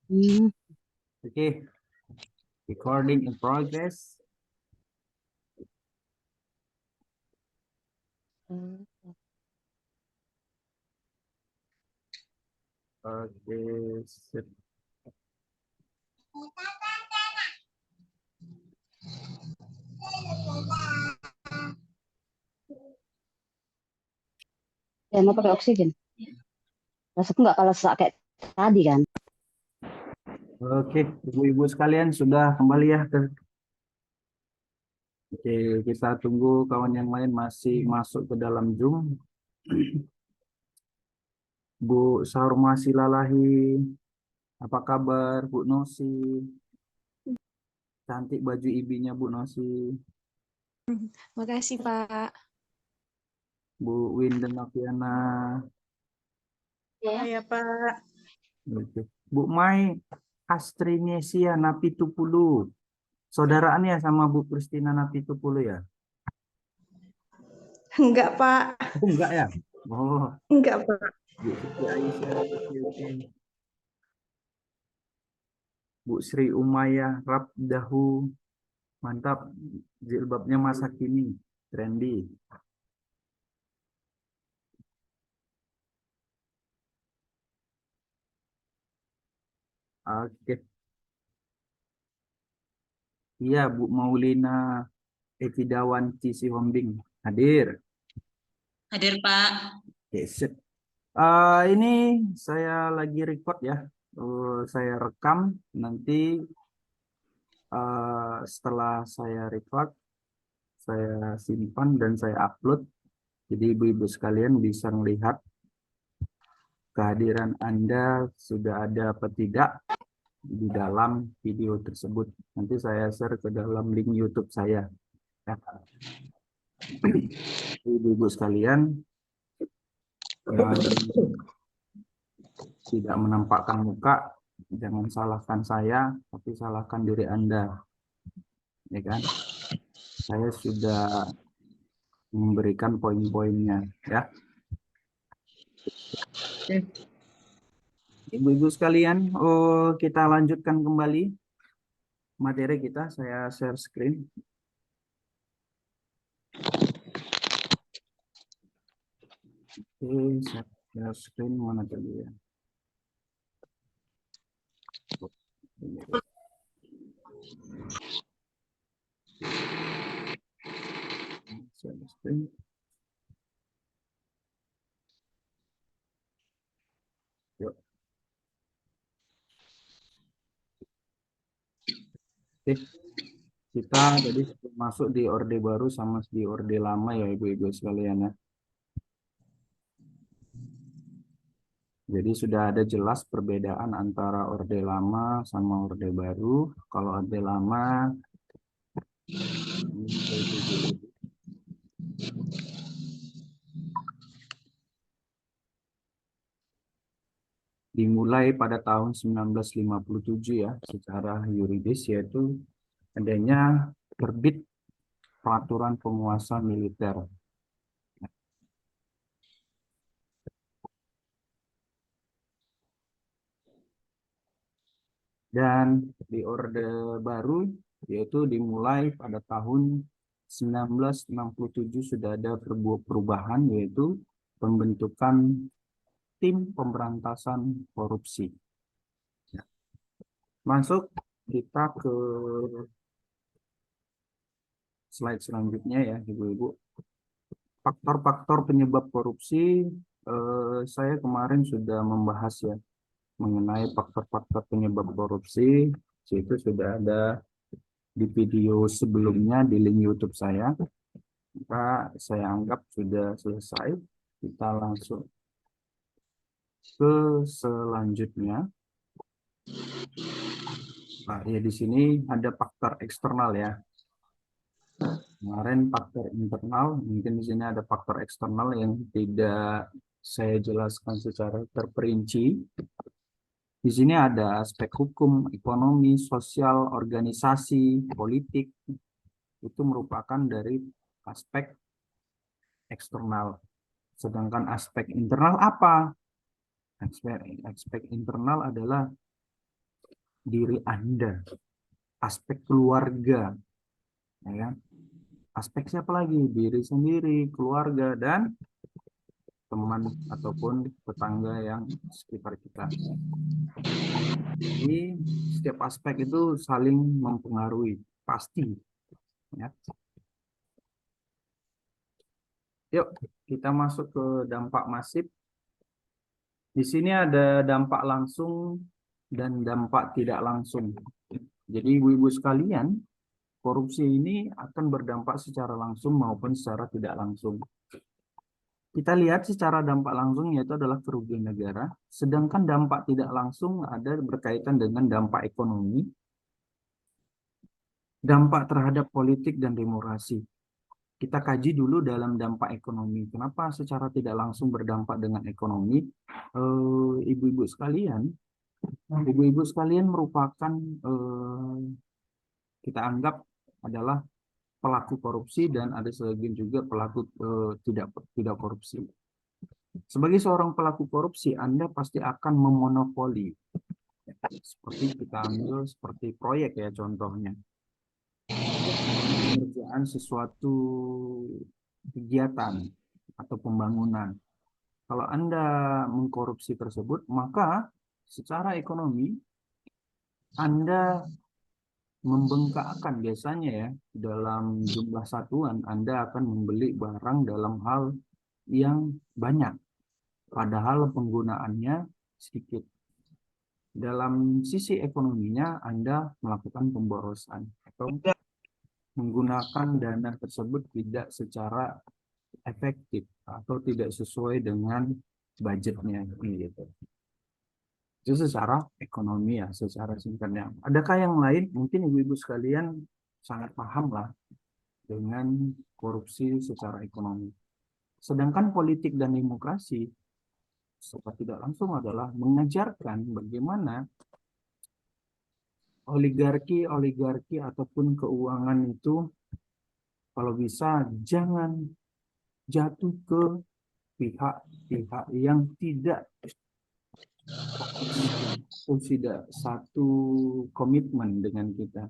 Hmm. Okay, recording in progress. Okay, sip. Ya mau pakai oksigen. Rasaku nggak kalau sesak kayak tadi kan. Oke, ibu-ibu sekalian sudah kembali ya ke. Oke, kita tunggu kawan yang lain masih masuk ke dalam Zoom. Bu Sarmasi Lalahi, apa kabar Bu Nosi? Cantik baju ibinya Bu Nosi. Makasih, Pak. Bu Winden Noviana. Ya, Pak. Oke. Bu Mai Astrinesia Napitupulu. Saudaraannya sama Bu Kristina Napitupulu ya? Enggak, Pak. Oh, enggak ya? Oh, Enggak, Pak. Bu Siti Aisyah. Oke. Bu Sri Umayyah Rabdahu. Mantap. Jilbabnya masa kini. Trendy. Oke. Iya, Bu Maulina Evidawanti Sihombing. Hadir. Hadir, Pak. Oke, sip. Ini saya lagi record ya. Saya rekam. Nanti setelah saya record, saya simpan dan saya upload. Jadi ibu-ibu sekalian bisa melihat kehadiran Anda sudah ada apa tidak di dalam video tersebut. Nanti saya share ke dalam link YouTube saya. Ya. Ibu-ibu sekalian yang tidak menampakkan muka, jangan salahkan saya, tapi salahkan diri Anda. Ya kan? Saya sudah memberikan poin-poinnya. Ya. Oke. Ibu-ibu sekalian, kita lanjutkan kembali materi kita. Saya share screen. Oke, share screen mana tadi ya? Share screen. Yuk. Oke, kita tadi masuk di orde baru sama di orde lama ya ibu-ibu sekalian ya. Jadi sudah ada jelas perbedaan antara orde lama sama orde baru. Kalau orde lama dimulai pada tahun 1957 ya, secara yuridis yaitu adanya terbit peraturan penguasa militer. Dan di orde baru yaitu dimulai pada tahun 1967 sudah ada perubahan yaitu pembentukan tim pemberantasan korupsi. Masuk kita ke slide selanjutnya ya Ibu-ibu. Faktor-faktor penyebab korupsi, saya kemarin sudah membahas ya mengenai faktor-faktor penyebab korupsi, itu sudah ada di video sebelumnya di link YouTube saya. Maka saya anggap sudah selesai. Kita langsung ke selanjutnya. Nah, ya di sini ada faktor eksternal ya. Kemarin faktor internal, mungkin di sini ada faktor eksternal yang tidak saya jelaskan secara terperinci. Di sini ada aspek hukum, ekonomi, sosial, organisasi, politik. Itu merupakan dari aspek eksternal. Sedangkan aspek internal apa? Aspek internal adalah diri Anda, aspek keluarga, ya kan? Aspek siapa lagi? Diri sendiri, keluarga, dan teman ataupun tetangga yang sekitar kita. Jadi setiap aspek itu saling mempengaruhi, pasti. Ya. Yuk, kita masuk ke dampak masif. Di sini ada dampak langsung dan dampak tidak langsung. Jadi ibu-ibu sekalian, korupsi ini akan berdampak secara langsung maupun secara tidak langsung. Kita lihat secara dampak langsung yaitu adalah kerugian negara, sedangkan dampak tidak langsung ada berkaitan dengan dampak ekonomi, dampak terhadap politik dan demokrasi. Kita kaji dulu dalam dampak ekonomi. Kenapa secara tidak langsung berdampak dengan ekonomi? Ibu-ibu sekalian, merupakan kita anggap adalah pelaku korupsi dan ada sebagian juga pelaku tidak korupsi. Sebagai seorang pelaku korupsi, Anda pasti akan memonopoli. Seperti kita ambil seperti proyek ya contohnya. Pengerjaan sesuatu kegiatan atau pembangunan. Kalau Anda mengkorupsi tersebut, maka secara ekonomi Anda membengkakkan biasanya ya dalam jumlah satuan Anda akan membeli barang dalam hal yang banyak padahal penggunaannya sedikit. Dalam sisi ekonominya Anda melakukan pemborosan atau menggunakan dana tersebut tidak secara efektif atau tidak sesuai dengan budgetnya gitu. Itu secara ekonomi ya, secara singkatnya. Adakah yang lain? Mungkin ibu-ibu sekalian sangat paham lah dengan korupsi secara ekonomi. Sedangkan politik dan demokrasi secara tidak langsung adalah mengajarkan bagaimana oligarki ataupun keuangan itu kalau bisa jangan jatuh ke pihak-pihak yang tidak satu komitmen dengan kita.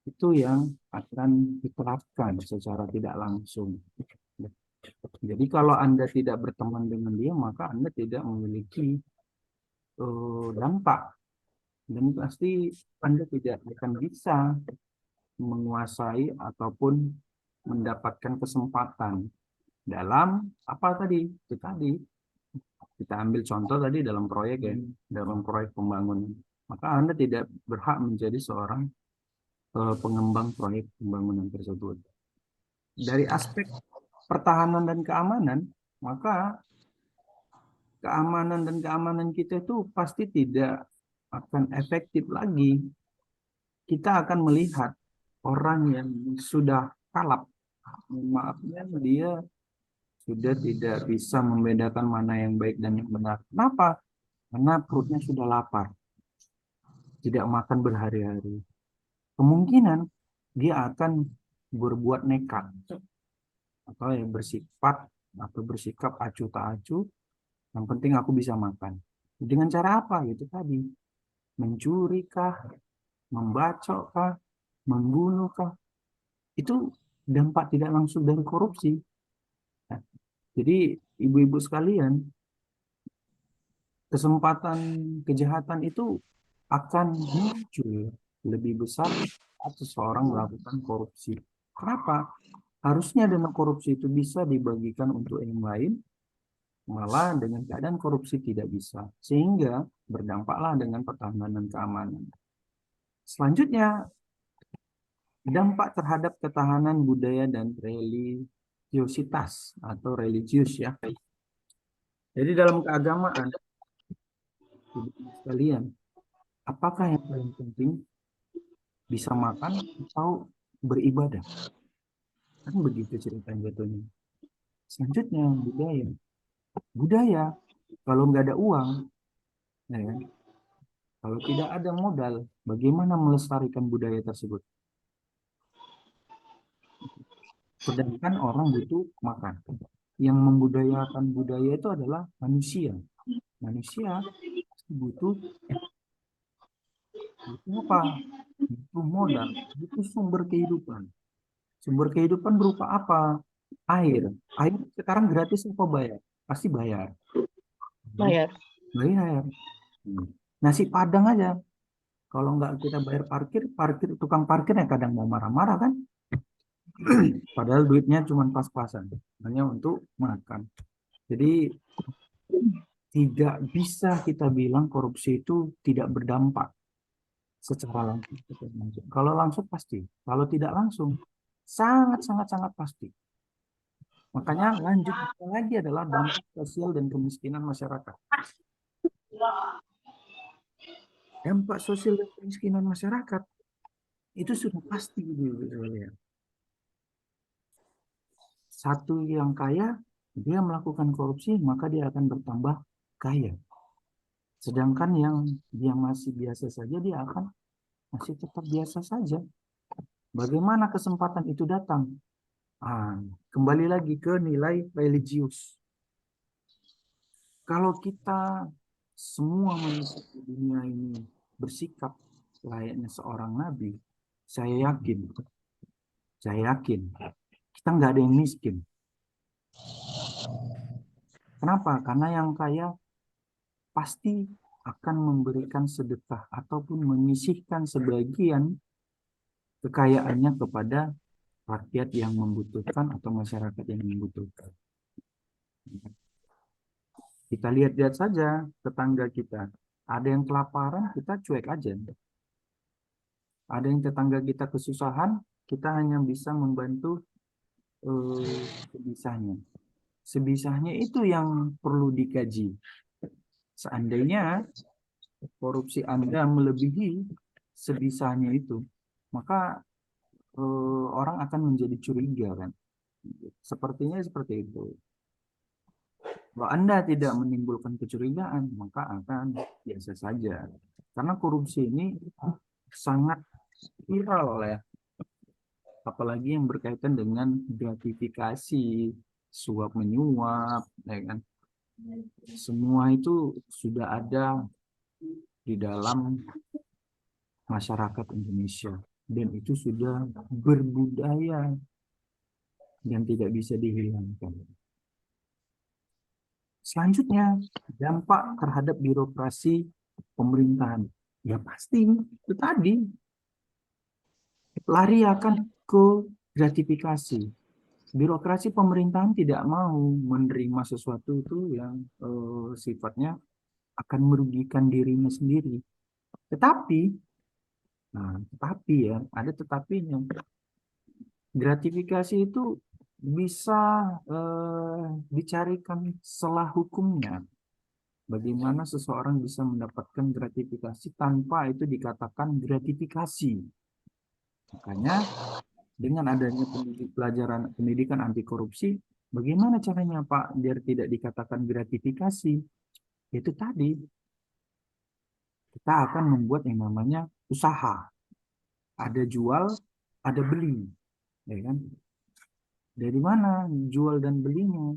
Itu yang akan diterapkan secara tidak langsung. Jadi kalau Anda tidak berteman dengan dia, maka Anda tidak memiliki dampak. Dan pasti Anda tidak akan bisa menguasai ataupun mendapatkan kesempatan dalam apa tadi? Itu tadi. Kita ambil contoh tadi dalam proyek ya, dalam proyek pembangunan. Maka Anda tidak berhak menjadi seorang pengembang proyek pembangunan tersebut. Dari aspek pertahanan dan keamanan, maka keamanan dan keamanan kita itu pasti tidak akan efektif lagi. Kita akan melihat orang yang sudah kalap, maafnya dia sudah tidak bisa membedakan mana yang baik dan yang benar. Kenapa? Karena perutnya sudah lapar, tidak makan berhari-hari. Kemungkinan dia akan berbuat nekat atau yang bersifat atau bersikap acuh tak acuh. Yang penting aku bisa makan. Dengan cara apa? Gitu tadi. Mencuri kah? Membacok kah? Membunuh kah? Itu dampak tidak langsung dari korupsi. Nah, jadi ibu-ibu sekalian, kesempatan kejahatan itu akan muncul lebih besar saat seseorang melakukan korupsi. Kenapa? Harusnya dana korupsi itu bisa dibagikan untuk yang lain, malah dengan keadaan korupsi tidak bisa. Sehingga berdampaklah dengan pertahanan dan keamanan. Selanjutnya, dampak terhadap ketahanan budaya dan religiositas atau religius ya. Jadi dalam keagamaan, sekalian, apakah yang paling penting? Bisa makan atau beribadah? Kan begitu ceritanya jatuhnya. Selanjutnya, budaya. Budaya, kalau nggak ada uang, ya kan? Kalau tidak ada modal, bagaimana melestarikan budaya tersebut? Sedangkan orang butuh makan. Yang membudayakan budaya itu adalah manusia. Manusia butuh Butuh apa? Butuh modal, butuh sumber kehidupan. Sumber kehidupan berupa apa? Air. Air sekarang gratis apa bayar? Pasti bayar. Bayar. Bayar. Nasi Padang aja. Kalau nggak kita bayar parkir, tukang parkirnya kadang mau marah-marah kan? Padahal duitnya cuma pas-pasan, hanya untuk makan. Jadi tidak bisa kita bilang korupsi itu tidak berdampak secara langsung. Kalau langsung pasti, kalau tidak langsung sangat pasti. Makanya lanjut lagi adalah dampak sosial dan kemiskinan masyarakat. Dampak sosial dan kemiskinan masyarakat itu sudah pasti gitu. Satu yang kaya, dia melakukan korupsi, maka dia akan bertambah kaya. Sedangkan yang dia masih biasa saja, dia akan masih tetap biasa saja. Bagaimana kesempatan itu datang? Kembali lagi ke nilai religius. Kalau kita semua manusia di dunia ini bersikap layaknya seorang nabi, saya yakin kita nggak ada yang miskin. Kenapa? Karena yang kaya pasti akan memberikan sedekah ataupun menyisihkan sebagian kekayaannya kepada rakyat yang membutuhkan atau masyarakat yang membutuhkan. Kita lihat-lihat saja tetangga kita. Ada yang kelaparan, kita cuek aja. Ada yang tetangga kita kesusahan, kita hanya bisa membantu sebisanya. Sebisanya itu yang perlu dikaji. Seandainya korupsi Anda melebihi sebisanya itu, maka orang akan menjadi curiga kan. Sepertinya seperti itu. Kalau Anda tidak menimbulkan kecurigaan, maka akan biasa saja. Karena korupsi ini sangat viral ya. Apalagi yang berkaitan dengan gratifikasi, suap menyuap, ya kan. Semua itu sudah ada di dalam masyarakat Indonesia dan itu sudah berbudaya dan tidak bisa dihilangkan. Selanjutnya, dampak terhadap birokrasi pemerintahan. Ya pasti itu tadi lari akan ke gratifikasi. Birokrasi pemerintahan tidak mau menerima sesuatu itu yang sifatnya akan merugikan dirinya sendiri. Tetapi ya, ada tetapinya. Gratifikasi itu bisa dicarikan celah hukumnya. Bagaimana seseorang bisa mendapatkan gratifikasi tanpa itu dikatakan gratifikasi. Makanya dengan adanya pelajaran pendidikan anti korupsi, bagaimana caranya Pak biar tidak dikatakan gratifikasi? Itu tadi, kita akan membuat yang namanya usaha. Ada jual, ada beli. Ya kan? Dari mana jual dan belinya?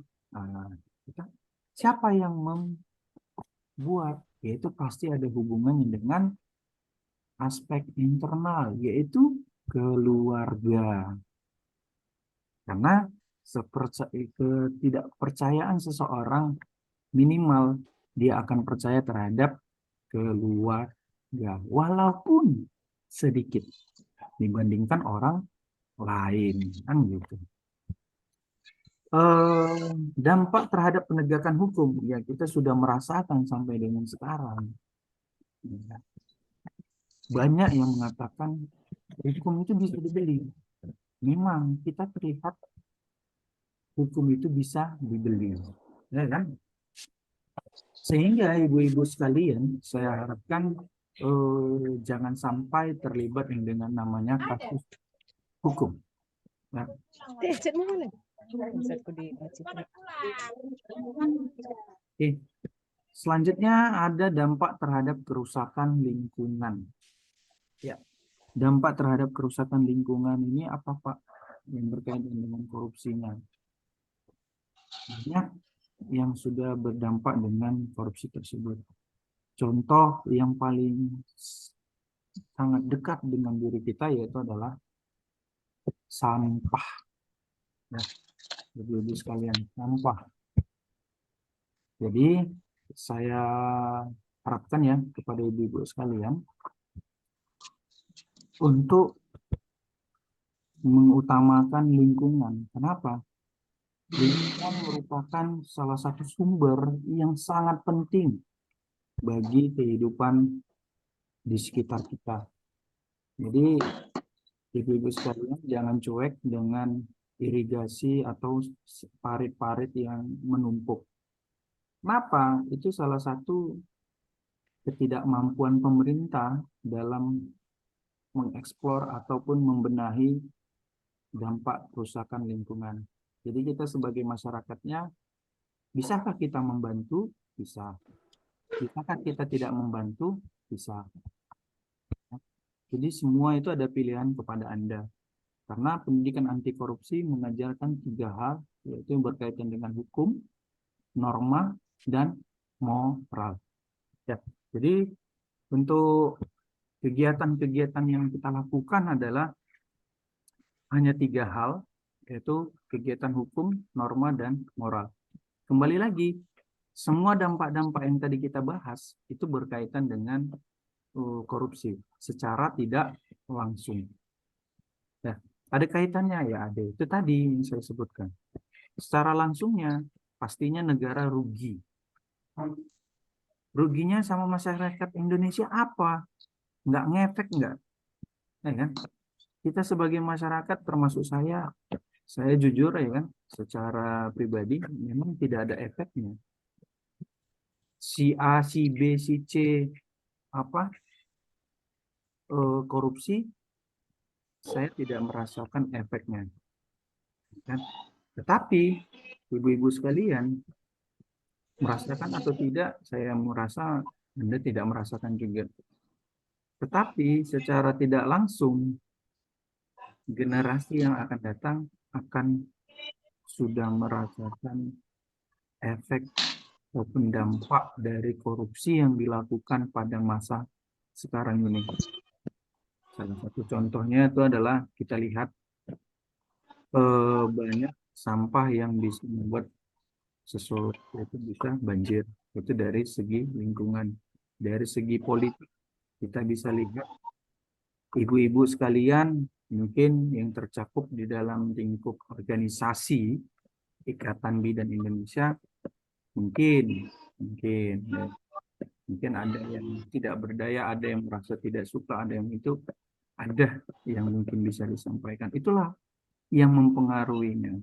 Siapa yang membuat? Yaitu pasti ada hubungannya dengan aspek internal, yaitu keluarga. Karena ketidakpercayaan seseorang minimal dia akan percaya terhadap keluarga, walaupun sedikit dibandingkan orang lain, kan gitu. Dampak terhadap penegakan hukum, ya kita sudah merasakan sampai dengan sekarang. Banyak yang mengatakan hukum itu bisa dibeli. Memang kita terlihat hukum itu bisa dibeli, ya kan? Sehingga ibu-ibu sekalian, saya harapkan jangan sampai terlibat dengan namanya kasus hukum. Ya. Oke. Selanjutnya ada dampak terhadap kerusakan lingkungan. Ya. Dampak terhadap kerusakan lingkungan ini apa Pak yang berkaitan dengan korupsinya? Banyak yang sudah berdampak dengan korupsi tersebut. Contoh yang paling sangat dekat dengan diri kita, yaitu adalah sampah. Ya, ibu-ibu sekalian, sampah. Jadi saya harapkan ya kepada ibu-ibu sekalian untuk mengutamakan lingkungan. Kenapa? Lingkungan merupakan salah satu sumber yang sangat penting bagi kehidupan di sekitar kita. Jadi ibu-ibu sekalian jangan cuek dengan irigasi atau parit-parit yang menumpuk. Kenapa? Itu salah satu ketidakmampuan pemerintah dalam mengeksplor ataupun membenahi dampak kerusakan lingkungan. Jadi kita sebagai masyarakatnya, bisakah kita membantu? Bisa. Bisakah kita tidak membantu? Bisa. Jadi semua itu ada pilihan kepada Anda. Karena pendidikan anti korupsi mengajarkan 3 hal, yaitu yang berkaitan dengan hukum, norma, dan moral. Ya, jadi untuk kegiatan-kegiatan yang kita lakukan adalah hanya 3 hal, yaitu kegiatan hukum, norma, dan moral. Kembali lagi, semua dampak-dampak yang tadi kita bahas itu berkaitan dengan korupsi secara tidak langsung. Ya, ada kaitannya ya, ada. Itu tadi yang saya sebutkan. Secara langsungnya, pastinya negara rugi. Ruginya sama masyarakat Indonesia apa? Nggak ngefek nggak? Ya kan? Kita sebagai masyarakat, termasuk saya jujur ya kan, secara pribadi memang tidak ada efeknya. Si A, si B, si C korupsi, saya tidak merasakan efeknya. Kan? Tetapi ibu-ibu sekalian merasakan atau tidak, saya merasa Anda tidak merasakan juga. Tetapi secara tidak langsung, generasi yang akan datang akan sudah merasakan efek ataupun dampak dari korupsi yang dilakukan pada masa sekarang ini. Salah satu contohnya itu adalah kita lihat banyak sampah yang bisa membuat sesuatu itu bisa banjir. Itu dari segi lingkungan. Dari segi politik, kita bisa lihat ibu-ibu sekalian mungkin yang tercakup di dalam lingkup organisasi Ikatan Bidan Indonesia, mungkin ya. Mungkin ada yang tidak berdaya, ada yang merasa tidak suka, ada yang itu, ada yang mungkin bisa disampaikan. Itulah yang mempengaruhinya.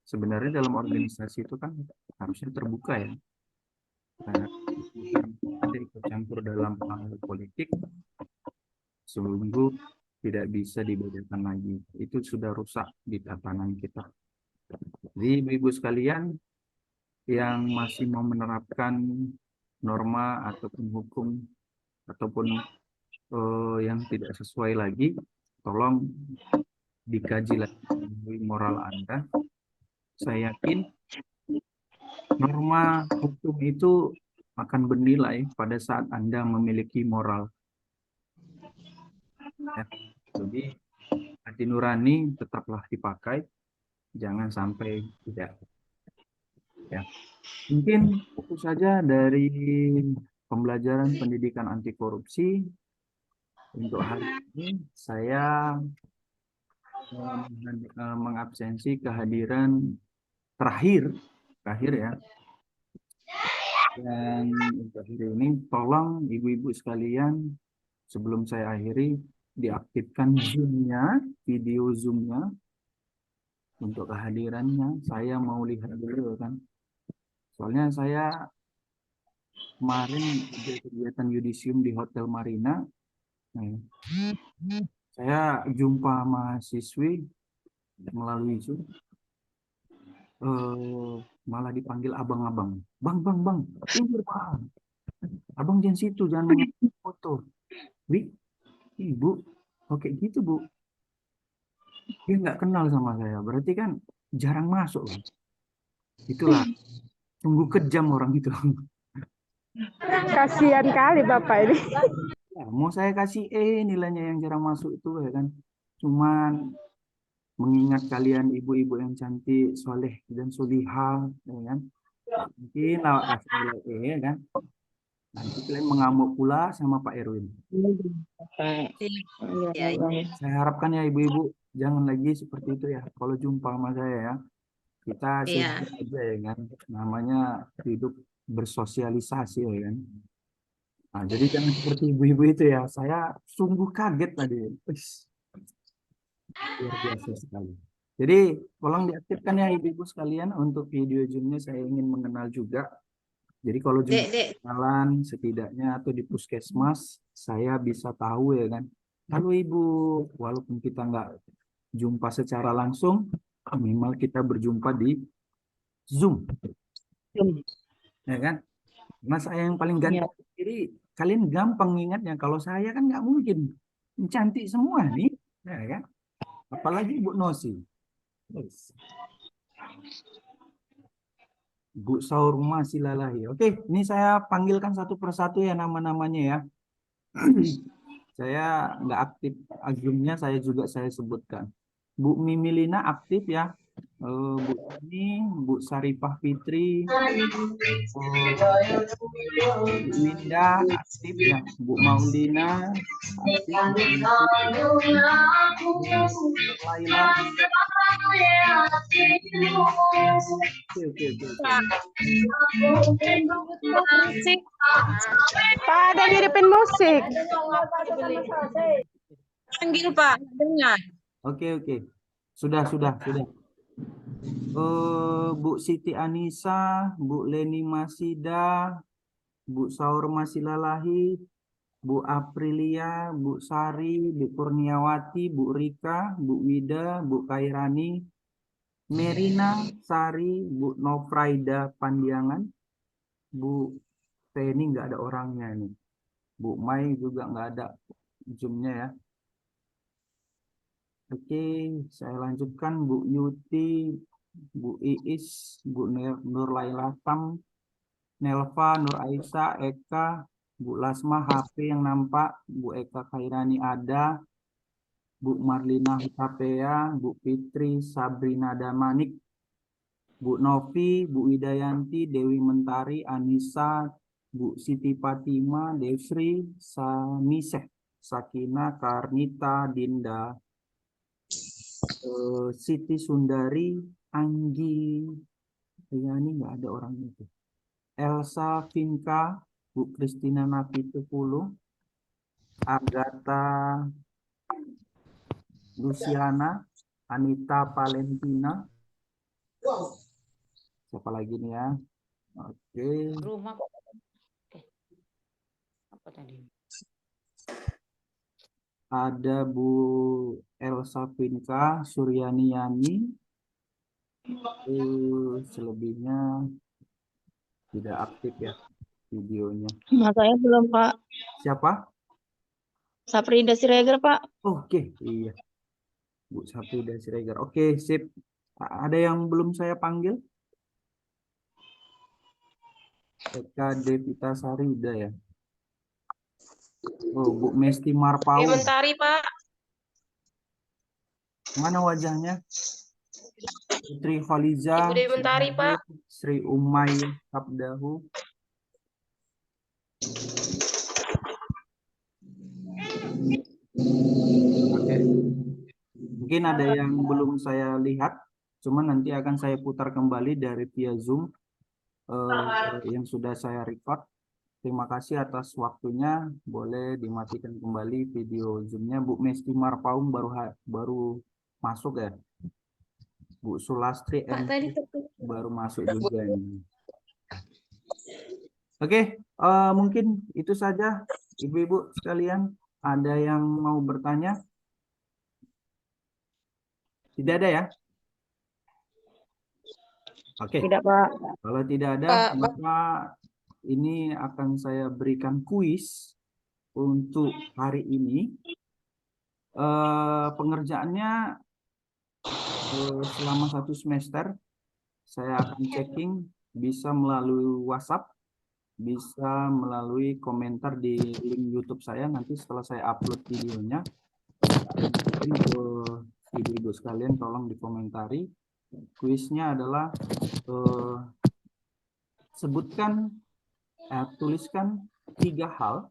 Sebenarnya dalam organisasi itu kan harusnya terbuka ya. Nah, ada ikut campur dalam hal politik, sungguh tidak bisa dibedakan lagi. Itu sudah rusak di tatanan kita. Jadi ibu-ibu sekalian yang masih mau menerapkan norma ataupun hukum ataupun yang tidak sesuai lagi, tolong dikaji lagi moral Anda. Saya yakin norma hukum itu akan bernilai pada saat Anda memiliki moral. Ya. Jadi hati nurani tetaplah dipakai, jangan sampai tidak. Ya. Mungkin itu saja dari pembelajaran pendidikan anti korupsi. Untuk hari ini saya mengabsensi kehadiran terakhir ya. Dan untuk hari ini tolong ibu-ibu sekalian sebelum saya akhiri diaktifkan Zoom-nya, video Zoom-nya untuk kehadirannya. Saya mau lihat dulu kan. Soalnya saya kemarin ada kegiatan yudisium di Hotel Marina. Nah, saya jumpa mahasiswi melalui Zoom. Malah dipanggil abang-abang. Bang. Pinggir, Bang. Abang jangan situ, jangan mengambil foto. Ibu, oke gitu, Bu. Dia nggak kenal sama saya. Berarti kan jarang masuk. Itulah. Sungguh kejam orang itu. Kasihan kali Bapak ini. Ya, mau saya kasih nilainya yang jarang masuk itu ya kan. Cuman mengingat kalian ibu-ibu yang cantik, soleh dan solihah, ya kan. Mungkin lawak kasih nilai ya kan. Nanti kalian mengamuk pula sama Pak Erwin. Ya, Saya harapkan ya ibu-ibu jangan lagi seperti itu ya. Kalau jumpa sama saya ya, kita iya. sedikit aja ya kan. Namanya hidup bersosialisasi ya kan. Nah, jadi jangan seperti ibu-ibu itu ya. Saya sungguh kaget tadi. Wis, luar biasa sekali. Jadi tolong diaktifkan ya ibu-ibu sekalian untuk video Zoom-nya saya ingin mengenal juga. Jadi kalau jumpa Dek. kenalan setidaknya atau di puskesmas saya bisa tahu ya kan. Kalau ibu walaupun kita nggak jumpa secara langsung, minimal kita berjumpa di Zoom, ya kan? Nah saya yang paling ganteng jadi kalian gampang ingatnya. Kalau saya kan nggak mungkin cantik semua nih, ya kan? Apalagi Bu Nosi. Yes. Bu Saurma Silalahi. Oke, ini saya panggilkan satu persatu ya nama-namanya ya. Saya nggak aktif Zoom-nya, saya sebutkan. Bu Mimilina aktif ya. Bu ini, Bu Saripah Fitri, Bu Winda aktif ya. Bu Maulina aktif. Bu Laila. Oke. Musik. Pak, ada ngiripin musik. Panggil Pak, dengar. Oke. Sudah. Bu Siti Anissa, Bu Leni Masida, Bu Saur Masilalahi, Bu Aprilia, Bu Sari, Bu Kurniawati, Bu Rika, Bu Wida, Bu Kairani, Merina Sari, Bu Nofraida Pandiangan, Bu ini nggak ada orangnya ini. Bu Mai juga nggak ada Zoom-nya ya. Oke, saya lanjutkan Bu Yuti, Bu Iis, Bu Nur Laila Tam, Nelva, Nur Aisyah, Eka, Bu Lasma HP yang nampak, Bu Eka Khairani ada, Bu Marlina Hutapea, Bu Fitri Sabrina Damanik, Bu Novi, Bu Widayanti, Dewi Mentari, Anissa, Bu Siti Fatima, Devri, Saniseh, Sakina, Karnita, Dinda, Siti Sundari, Anggi, ya ini nggak ada orang itu. Elsa Vinka, Bu Kristina Napitupulu, Agatha Luciana, Anita Valentina. Siapa lagi nih ya? Oke. Rumah apa tadi? Ada Bu Elsa Vinka, Suryani Yani. Selebihnya tidak aktif ya videonya. Mas saya belum, Pak. Siapa? Saprida Siregar, Pak. Oke, iya. Bu Saprida Siregar. Oke, sip. Ada yang belum saya panggil? Eka Devita Sari udah ya. Oh, Bu Mesti Marpaung. Mentari, Pak. Mana wajahnya? Putri Khaliza. Ibu Dewi Mentari, Pak. Sri Umay Sabdahu. Oke. Mungkin ada yang belum saya lihat, cuman nanti akan saya putar kembali dari via Zoom yang sudah saya record. Terima kasih atas waktunya. Boleh dimatikan kembali video Zoom-nya. Bu Mesti Marpaung baru masuk ya. Bu Sulastri baru masuk juga ini. Oke, mungkin itu saja ibu-ibu sekalian. Ada yang mau bertanya? Tidak ada ya? Oke. Tidak, Pak. Kalau tidak ada, maka ini akan saya berikan kuis untuk hari ini. Pengerjaannya selama 1 semester saya akan checking bisa melalui WhatsApp bisa melalui komentar di link YouTube saya. Nanti setelah saya upload videonya, kirim ke ibu-ibu sekalian, tolong dikomentari. Kuisnya adalah tuliskan 3 hal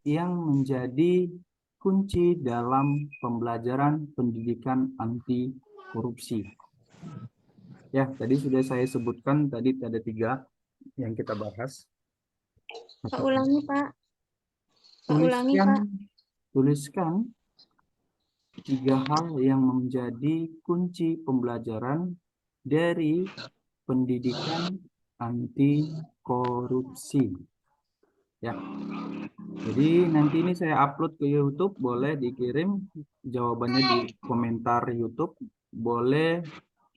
yang menjadi kunci dalam pembelajaran pendidikan anti korupsi. Ya, tadi sudah saya sebutkan, tadi ada 3 yang kita bahas. Pak ulangi, Pak. Pak ulangi, Pak. Tuliskan 3 hal yang menjadi kunci pembelajaran dari pendidikan anti korupsi. Ya. Jadi nanti ini saya upload ke YouTube, boleh dikirim jawabannya di komentar YouTube, boleh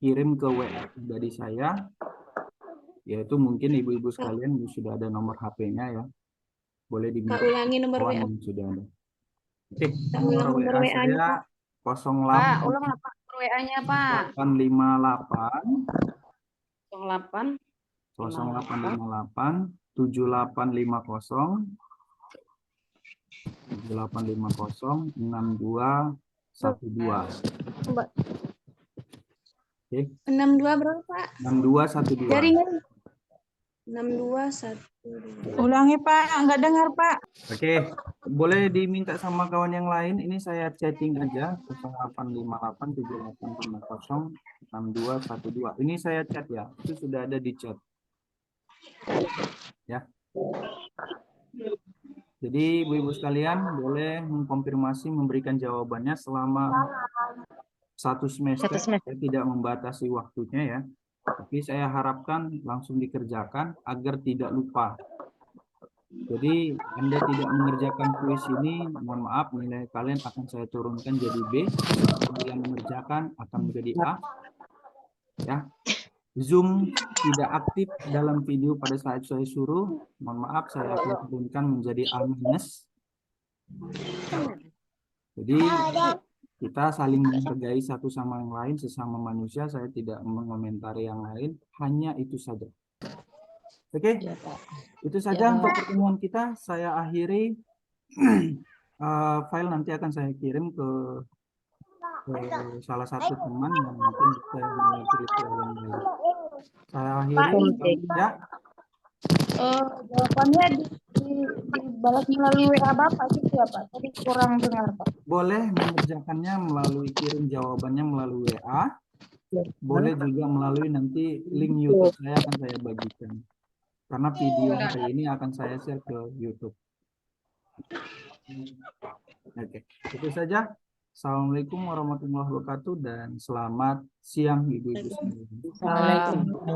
kirim ke WA dari saya, yaitu mungkin ibu-ibu sekalian sudah ada nomor HP-nya ya, boleh diminta Pak ulangi nomor kawan WA. yang sudah ada. Oke, Pak nomor ulang nomor WA WA-nya, saya Pak. 08 ulang apa WA-nya, Pak? 858 08 0858 7850 6212. Mbak. Oke, 62 berapa, Pak? 6212. Jaringan. 6212. Ulangi, Pak. Nggak dengar, Pak. Oke, boleh diminta sama kawan yang lain. Ini saya chatting aja 0858 7850 6212. Ini saya chat ya. Itu sudah ada di chat. Ya. Jadi ibu-ibu sekalian boleh mengkonfirmasi, memberikan jawabannya selama 1 semester. Saya tidak membatasi waktunya ya. Tapi saya harapkan langsung dikerjakan agar tidak lupa. Jadi Anda tidak mengerjakan kuis ini, mohon maaf, nilai kalian akan saya turunkan jadi B. Yang mengerjakan akan menjadi A. Ya. Zoom tidak aktif dalam video pada saat saya suruh, mohon maaf, saya akan turunkan menjadi A-. Jadi kita saling menghargai satu sama yang lain, sesama manusia. Saya tidak mengomentari yang lain, hanya itu saja. Oke, itu saja untuk pertemuan kita. Saya akhiri. File nanti akan saya kirim ke salah satu teman yang mungkin bisa mewakili ke yang lain. Saya akhiri. Ya. Jawabannya dibalas melalui WA Bapak gitu ya, Pak? Tadi kurang dengar, Pak. Boleh mengerjakannya melalui kirim jawabannya melalui WA. Boleh juga melalui nanti link YouTube saya akan saya bagikan. Karena video hari ini akan saya share ke YouTube. Oke, itu saja. Assalamualaikum warahmatullahi wabarakatuh dan selamat siang ibu-ibu sekalian. Waalaikumsalam.